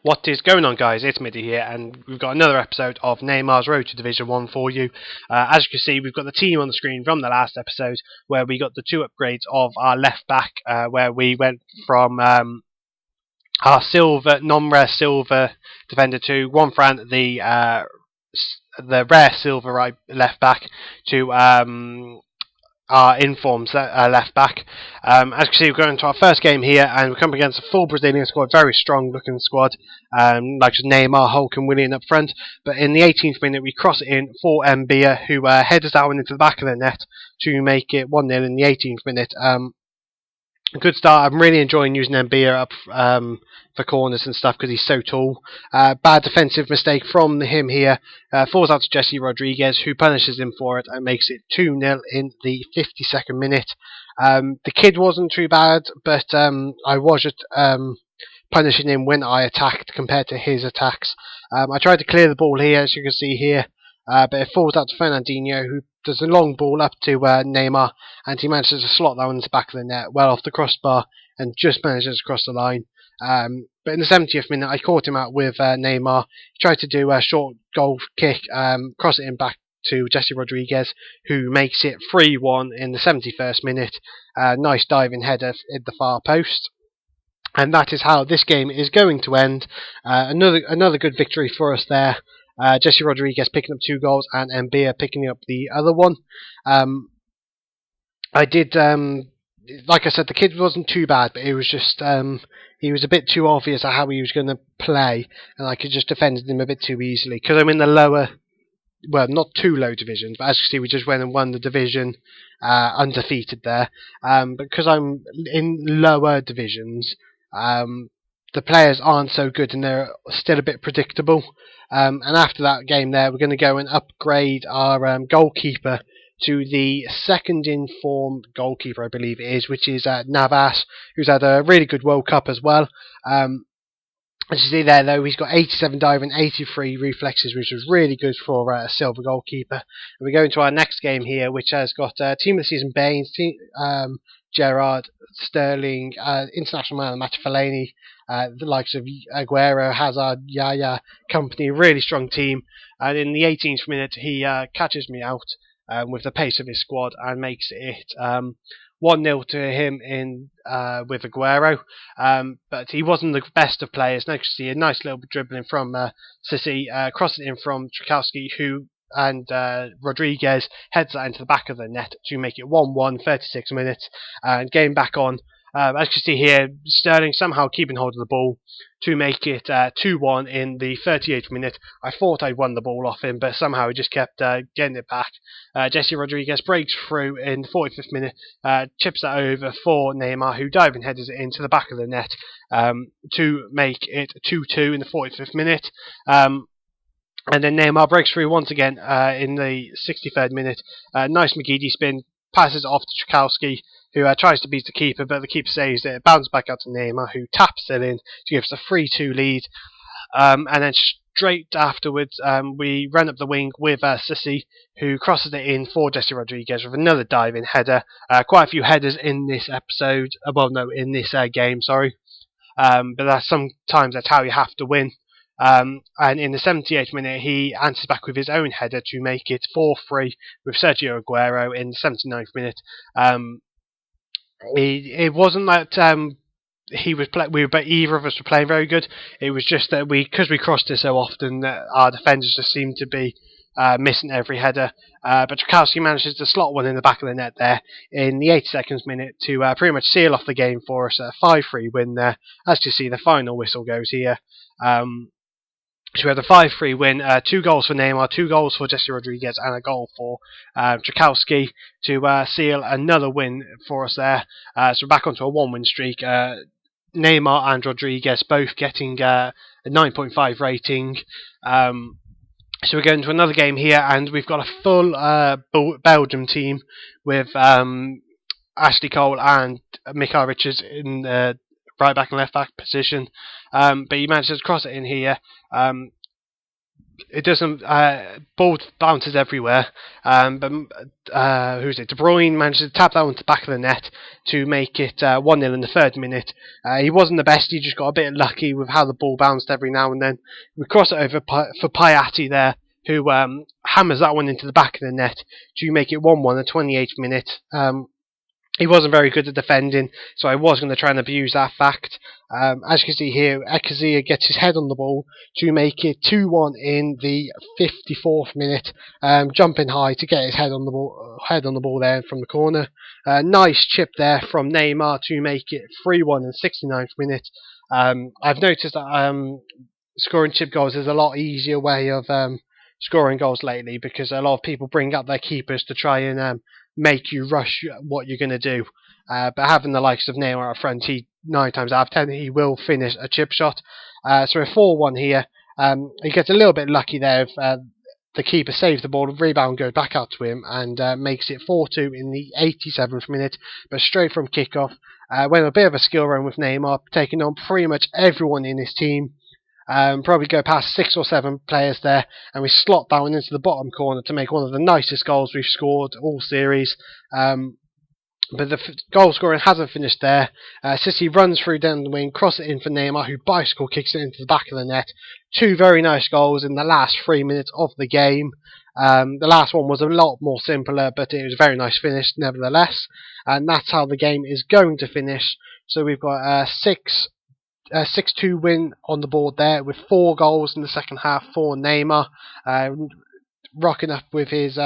What is going on, guys? It's Middy here, and we've got another episode of Neymar's Road to Division 1 for you. As you can see, we've got the team on the screen from the last episode, where we got the two upgrades of our left back, where we went from our non-rare silver defender to Juan Fran, the rare silver left back, to our informed left back. As you can see, we're going to our first game here, and we're coming against a full Brazilian squad, very strong looking squad, like Neymar, Hulk and Willian up front. But in the 18th minute, we cross it in for Mbia, who headers that one into the back of the net to make it 1-0 in the 18th minute. A good start. I'm really enjoying using Mbia up for corners and stuff because he's so tall. Bad defensive mistake from him here. Falls out to Jesse Rodriguez, who punishes him for it and makes it 2-0 in the 52nd minute. The kid wasn't too bad, but I was just punishing him when I attacked compared to his attacks. I tried to clear the ball here, as you can see here, but it falls out to Fernandinho, who does a long ball up to Neymar, and he manages to slot that one into the back of the net, well off the crossbar, and just manages to cross the line. But in the 70th minute, I caught him out with Neymar. He tried to do a short goal kick, cross it in back to Jesse Rodriguez, who makes it 3-1 in the 71st minute. Nice diving header at the far post. And that is how this game is going to end. Another good victory for us there. Jesse Rodriguez picking up 2 goals and Mbia picking up the other one. I did, like I said, the kid wasn't too bad, but it was just he was a bit too obvious at how he was going to play, and I could just defend him a bit too easily because I'm in the lower, well, not too low divisions, but as you see, we just went and won the division undefeated there. But because I'm in lower divisions, the players aren't so good and they're still a bit predictable. And after that game there, we're going to go and upgrade our goalkeeper to the second informed goalkeeper, I believe it is, which is Navas, who's had a really good World Cup as well. As you see there, though, he's got 87 diving, 83 reflexes, which is really good for a silver goalkeeper. And we go into our next game here, which has got Team of the Season Baines, Gerrard, Sterling, International Man Matt Fellaini, the likes of Aguero, Hazard, Yaya, company, really strong team. And in the 18th minute, he catches me out with the pace of his squad and makes it 1-0 to him in with Aguero. But he wasn't the best of players. Next, you see a nice little dribbling from Sissi, crossing in from Trikowski, who and Rodriguez heads that into the back of the net to make it 1-1, 36 minutes, and game back on. As you can see here, Sterling somehow keeping hold of the ball to make it 2-1 in the 38th minute. I thought I'd won the ball off him, but somehow he just kept getting it back. Jesse Rodriguez breaks through in the 45th minute, chips that over for Neymar, who diving headers it into the back of the net to make it 2-2 in the 45th minute. And then Neymar breaks through once again in the 63rd minute. Nice McGeady spin, passes off to Trikowski, who tries to beat the keeper, but the keeper saves it. It bounces back out to Neymar, who taps it in to give us a 3-2 lead. And then straight afterwards, we run up the wing with Sissi, who crosses it in for Jesse Rodriguez with another diving header. Quite a few headers in this episode. In this game, sorry. But sometimes that's how you have to win. And in the 78th minute, he answers back with his own header to make it 4-3 with Sergio Aguero in the 79th minute. It wasn't that either of us were playing very good. It was just that because we crossed it so often, our defenders just seemed to be missing every header. But Trikowski manages to slot one in the back of the net there in the 82nd minute to pretty much seal off the game for us. A 5-3 win there. As you see, the final whistle goes here. So we had a 5-3 win, 2 goals for Neymar, 2 goals for Jesse Rodriguez, and a goal for Trikowski to seal another win for us there. So we're back onto a 1-win streak. Neymar and Rodriguez both getting a 9.5 rating. So we're going to another game here, and we've got a full Belgium team with Ashley Cole and Mikael Richards in the right back and left back position. But he manages to cross it in here. it doesn't ball bounces everywhere. But who's it? De Bruyne managed to tap that onto the back of the net to make it 1-0 in the third minute. He wasn't the best. He just got a bit lucky with how the ball bounced every now and then. We cross it over for Piatti there, who hammers that one into the back of the net to make it 1-1 at the 28th minute. He wasn't very good at defending, so I was going to try and abuse that fact. As you can see here, Ekazia gets his head on the ball to make it 2-1 in the 54th minute, jumping high to get his head on the ball there from the corner. Nice chip there from Neymar to make it 3-1 in the 69th minute. I've noticed that scoring chip goals is a lot easier way of scoring goals lately, because a lot of people bring up their keepers to try and make you rush what you're going to do. But having the likes of Neymar up front, 9 times out of 10 he will finish a chip shot. So we're 4-1 here. He gets a little bit lucky there if the keeper saves the ball, the rebound goes back out to him, and makes it 4-2 in the 87th minute, but straight from kickoff. Went a bit of a skill run with Neymar, taking on pretty much everyone in his team. Probably go past 6 or 7 players there, and we slot that one into the bottom corner to make one of the nicest goals we've scored all series. But the goal scoring hasn't finished there. City runs through down the wing, cross it in for Neymar, who bicycle kicks it into the back of the net. 2 very nice goals in the last 3 minutes of the game. The last one was a lot more simpler, but it was a very nice finish nevertheless. And that's how the game is going to finish. So we've got a 6-2 win on the board there, with 4 goals in the second half for Neymar, rocking up with his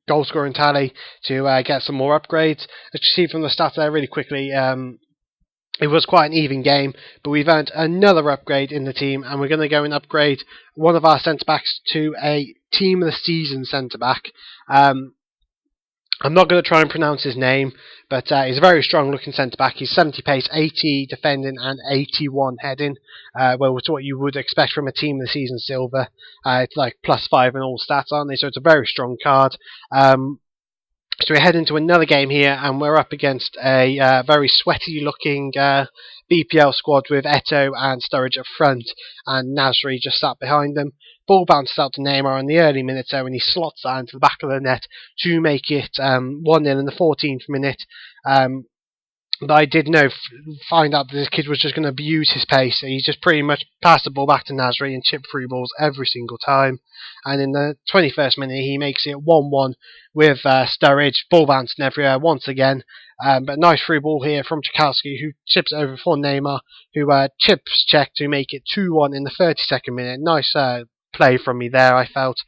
goal scoring tally to get some more upgrades. As you see from the stats there really quickly, it was quite an even game, but we've earned another upgrade in the team, and we're going to go and upgrade one of our centre backs to a team of the season centre back. I'm not going to try and pronounce his name, but he's a very strong looking centre back. He's 70 pace, 80 defending and 81 heading. Well, it's what you would expect from a team of the season silver. It's like +5 in all stats, aren't they? So it's a very strong card. So we head into another game here, and we're up against a very sweaty looking BPL squad with Eto'o and Sturridge up front, and Nasri just sat behind them. Ball bounces out to Neymar in the early minutes there, when he slots that into the back of the net to make it 1-0 in the 14th minute. But I did find out that this kid was just going to abuse his pace. He just pretty much passed the ball back to Nasri and chipped through balls every single time. And in the 21st minute, he makes it 1-1 with Sturridge, ball bouncing everywhere once again. But nice through ball here from Tchaikovsky, who chips over for Neymar, who chips check to make it 2-1 in the 32nd minute. Nice play from me there, I felt.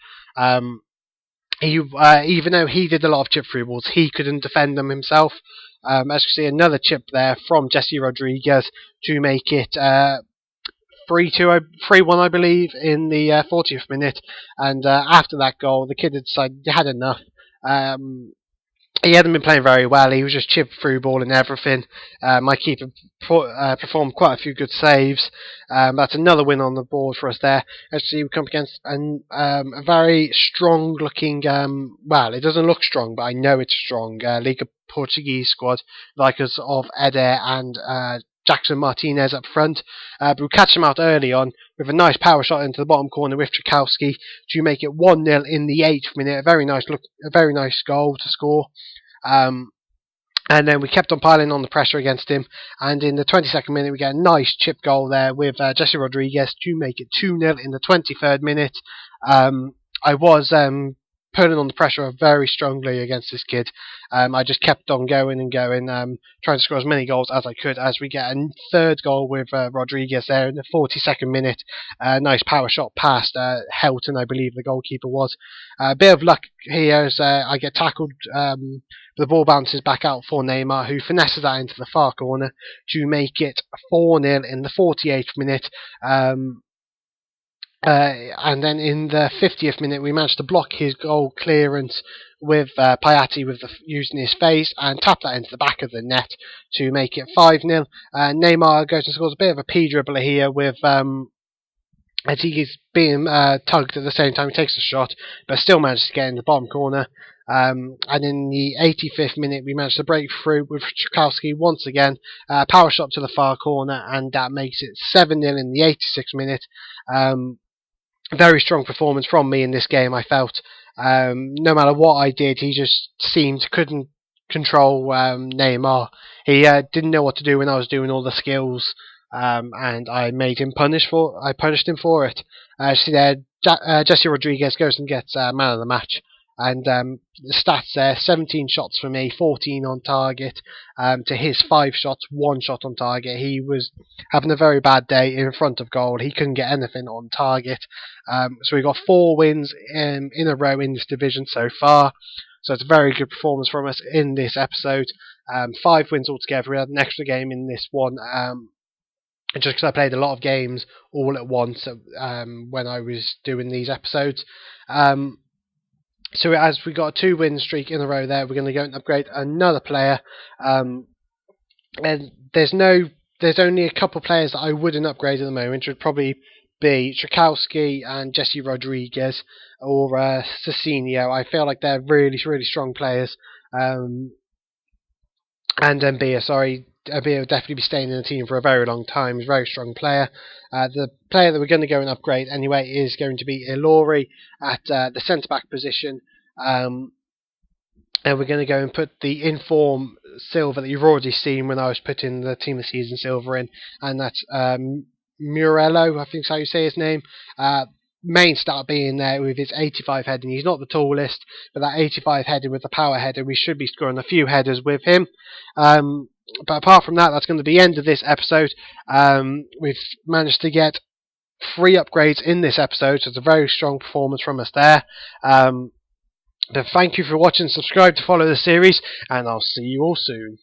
Even though he did a lot of chip through balls, he couldn't defend them himself. As you see, another chip there from Jesse Rodriguez to make it 3-1, I believe, in the 40th minute. And after that goal, the kid had decided he had enough. He hadn't been playing very well. He was just chip through ball and everything. My keeper performed quite a few good saves. That's another win on the board for us there. As you see, we come against a very strong looking, well, it doesn't look strong, but I know it's strong, Liga Portuguese squad, like us of Eder and Jackson Martinez up front. But we catch them out early on with a nice power shot into the bottom corner with Tchaikovsky to make it 1-0 in the 8th minute. A very nice goal to score. And then we kept on piling on the pressure against him, and in the 22nd minute we get a nice chip goal there with Jesse Rodriguez to make it 2-0 in the 23rd minute. I was putting on the pressure very strongly against this kid. I just kept on going and going, trying to score as many goals as I could, as we get a third goal with Rodriguez there in the 42nd minute. Nice power shot past Helton, I believe the goalkeeper was. A bit of luck here as I get tackled. The ball bounces back out for Neymar, who finesses that into the far corner to make it 4-0 in the 48th minute. And then in the 50th minute, we managed to block his goal clearance with Piatti using his face and tap that into the back of the net to make it 5-0. Neymar goes and scores a bit of a P-dribbler here with as he is being tugged at the same time he takes a shot, but still manages to get in the bottom corner. And in the 85th minute, we managed to break through with Tchaikovsky once again. Power shot to the far corner, and that makes it 7-0 in the 86th minute. very strong performance from me in this game. I felt no matter what I did, he just seemed couldn't control Neymar. He didn't know what to do when I was doing all the skills, and I made him I punished him for it. See there, Jesse Rodriguez goes and gets man of the match. And the stats there: 17 shots for me, 14 on target. To his 5 shots, 1 shot on target. He was having a very bad day in front of goal. He couldn't get anything on target. So we got 4 wins in a row in this division so far. So it's a very good performance from us in this episode. 5 wins altogether. We had an extra game in this one. Just because I played a lot of games all at once when I was doing these episodes. So as we got a 2-win streak in a row there, we're going to go and upgrade another player. And there's only a couple of players that I wouldn't upgrade at the moment, which would probably be Tchaikovsky and Jesse Rodriguez or Cicinho. I feel like they're really, really strong players. And Mbia, sorry. Mbia will definitely be staying in the team for a very long time. He's a very strong player. The player that we're going to go and upgrade anyway is going to be Ilori at the centre-back position. And we're going to go and put the inform silver that you've already seen when I was putting the Team of the Season silver in. And that's Murello, I think is how you say his name. Main start being there with his 85 heading. He's not the tallest, but that 85 heading with the power header, we should be scoring a few headers with him. But apart from that, that's going to be the end of this episode. We've managed to get 3 upgrades in this episode, so it's a very strong performance from us there. But thank you for watching, subscribe to follow the series, and I'll see you all soon.